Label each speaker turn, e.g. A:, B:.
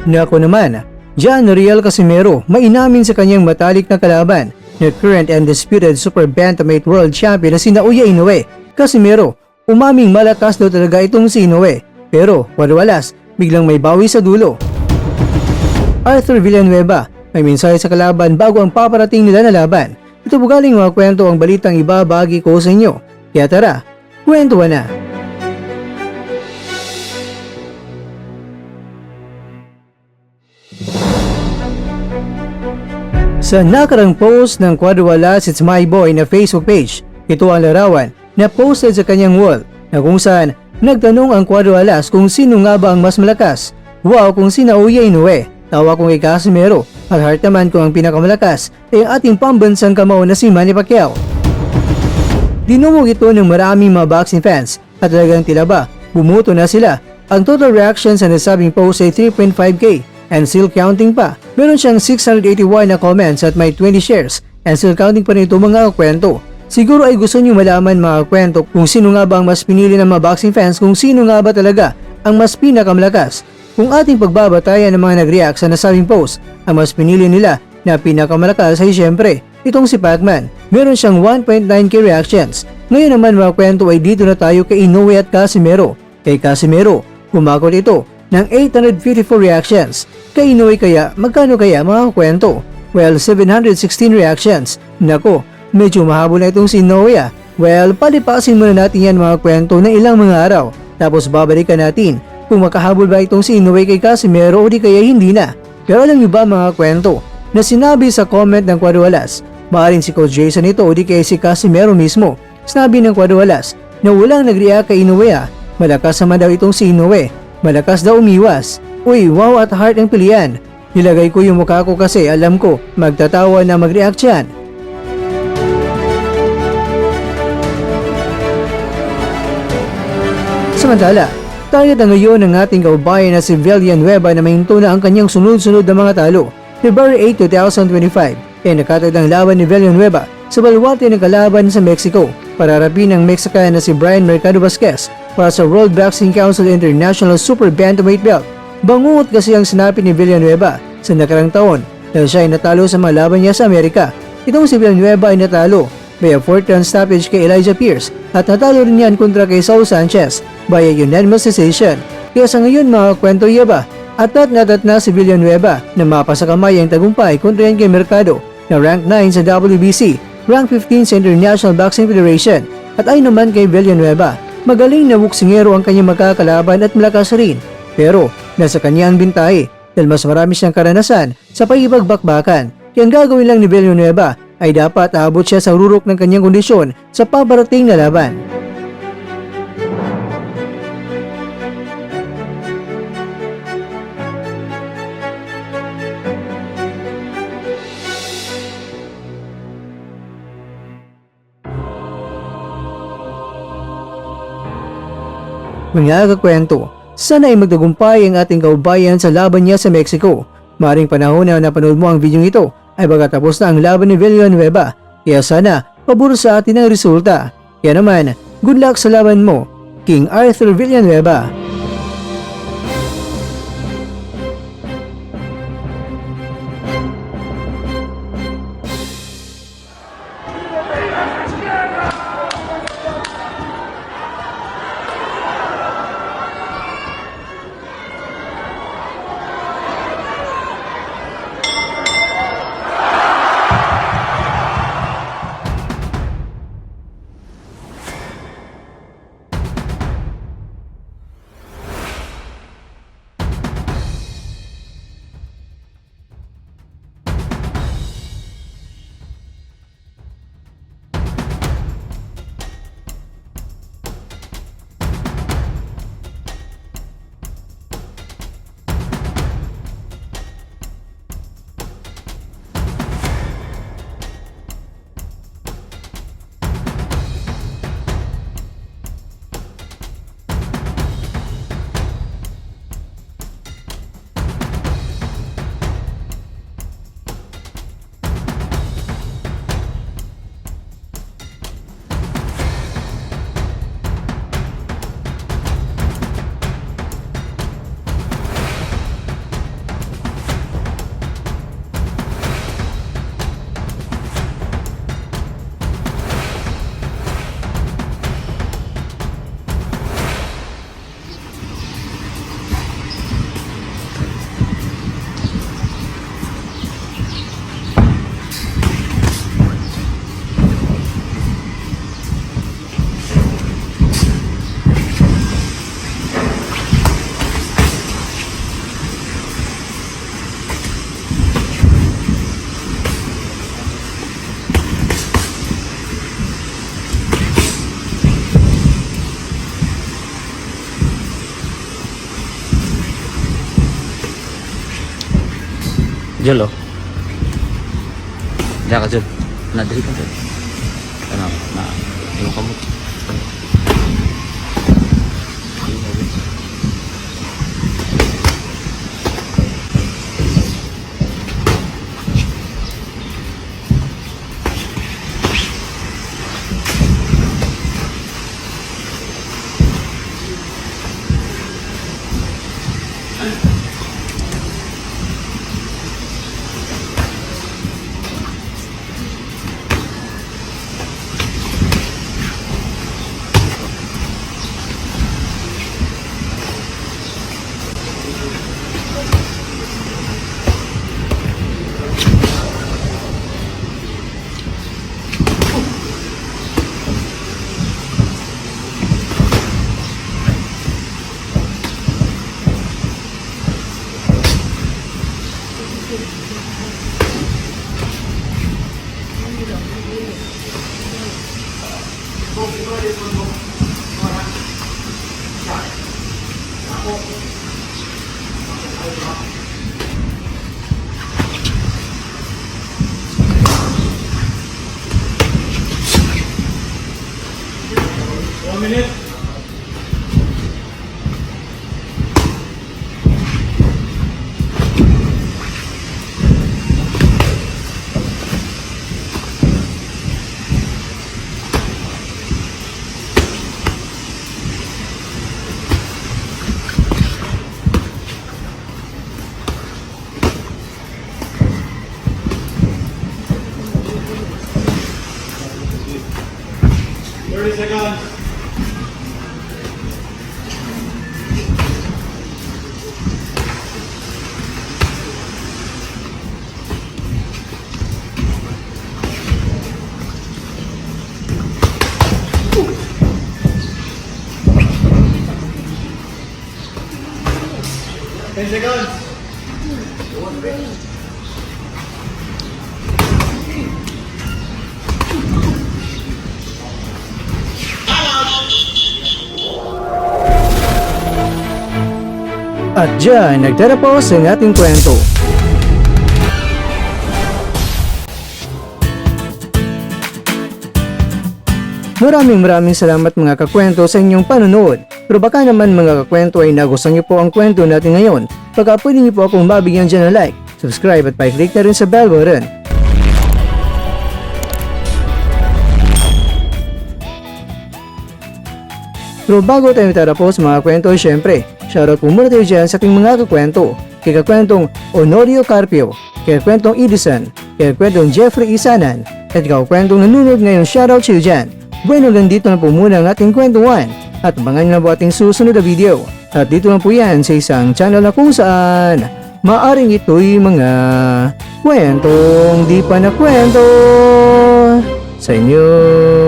A: Nako naman, John Riel Casimero mainamin sa kanyang matalik na kalaban na current and disputed super bantamweight world champion na sina Uya Inoue. Casimero, umaming malakas daw talaga itong si Inoue, pero wala-walas, biglang may bawi sa dulo. Arthur Villanueva, may mensahe sa kalaban bago ang paparating nila na laban. Ito po galing mga kwento ang balitang ibabagi ko sa inyo. Kaya tara, kwentuhan na. Sa nakarang post ng Quadrawalas It's My Boy na Facebook page, ito ang larawan na posted sa kanyang wall na kung saan nagtanong ang Quadrawalas kung sino nga ba ang mas malakas. Wow, kung sina Uya Inoue, tawa kung kay Casimero, at heart naman kung ang pinakamalakas ay ang ating pambansang kamao na si Manny Pacquiao. Dinumog ito ng maraming mga boxing fans at talagang tila ba bumuto na sila. Ang total reaction sa nasabing post ay 3.5k and still counting pa. Meron siyang 681 na comments at may 20 shares and still counting pa rin ito mga kwento. Siguro ay gusto niyo malaman mga kwento kung sino nga ba ang mas pinili ng mga boxing fans, kung sino nga ba talaga ang mas pinakamalakas. Kung ating pagbabatayan ng mga nag-react sa nasabing post, ang mas pinili nila na pinakamalakas ay syempre itong si Pacman. Meron siyang 1.9k reactions. Ngayon naman mga kwento ay dito na tayo kay Inoue at Casimero. Kay Casimero, kumakot ito ng 854 reactions. Kay Inoue kaya, magkano kaya mga kwento? Well, 716 reactions. Nako, medyo mahabol na itong si Inoue. Well, palipasin muna natin yan mga kwento na ilang mga araw. Tapos babalikan natin kung makahabol ba itong si Inoue kay Casimero o di kaya hindi na. Pero alam niyo ba mga kwento na sinabi sa comment ng Quadrawalas, maaaring si Coach Jason ito o di kaya si Casimero mismo. Sinabi ng Quadrawalas na walang nag-react kay Inoue. Malakas naman daw itong si Inoue. Malakas daw umiwas. Uy, wow at heart ang pilihan. Nilagay ko yung mukha ko kasi alam ko magtatawa na mag-react yan. Samantala, target na ngayon ng ating kaubayan na si Villanueva na mahinto na ang kanyang sunod-sunod na mga talo. February 8, 2025 ay nakatad ang laban ni Villanueva sa balwarte ng kalaban sa Mexico para harapin ang Mexican na si Brian Mercado Vasquez para sa World Boxing Council International Super Bantamweight Belt. Bangungot kasi ang sinapit ni Villanueva sa nakarang taon dahil siya ay natalo sa mga laban niya sa Amerika. Itong si Villanueva ay natalo via 4-round stoppage kay Elijah Pierce at natalo rin yan kontra kay Saul Sanchez via unanimous decision. Kaya sa ngayon mga kwento yaba, atat na si Villanueva na mapasa kamay ang tagumpay kontra yan kay Mercado na rank 9 sa WBC, rank 15 sa International Boxing Federation. At ay naman kay Villanueva, magaling na boksingero ang kanyang magkakalaban at malakas rin. Pero nasa kanya ang bintahe dahil mas marami siyang karanasan sa pakipagbakbakan. Kaya ang gagawin lang ni Villanueva ay dapat aabot siya sa rurok ng kanyang kondisyon sa paparating na laban. Mga kakwento, sana ay magtagumpay ang ating kaubayan sa laban niya sa Mexico. Maring panahon na napanood mo ang video ito ay pagkatapos na ang laban ni Villanueva. Kaya sana, pabor sa atin ang resulta. Kaya naman, good luck sa laban mo, King Arthur Villanueva.
B: Jol, oh. Diyan ka, Jol. Nadali ka, Jol. Ano, yung kamot.
A: At dyan, nagtatapos ang ating kwento. Maraming salamat mga kakwento sa inyong panonood. Pero baka naman mga kakwento ay nagustuhan niyo po ang kwento natin ngayon. Baka pwede niyo po akong mabigyan dyan ng like, subscribe at pa-click na rin sa bell button. Pero bago tayo tatapos mga kwento, syempre, shoutout po muna tayo dyan sa aking mga kakwento. Kay kakwentong Honorio Carpio, kay kakwentong Edison, kay kakwentong Jeffrey Isanan, at kakwentong nanonood ngayon, shoutout sa iyo dyan. Bueno, dito na po muna ang ating kwentuhan at abangan nyo na po ating susunod na video. At dito na po yan sa isang channel na kung saan maaring ito'y mga kwentong di pa na kwento sa inyo.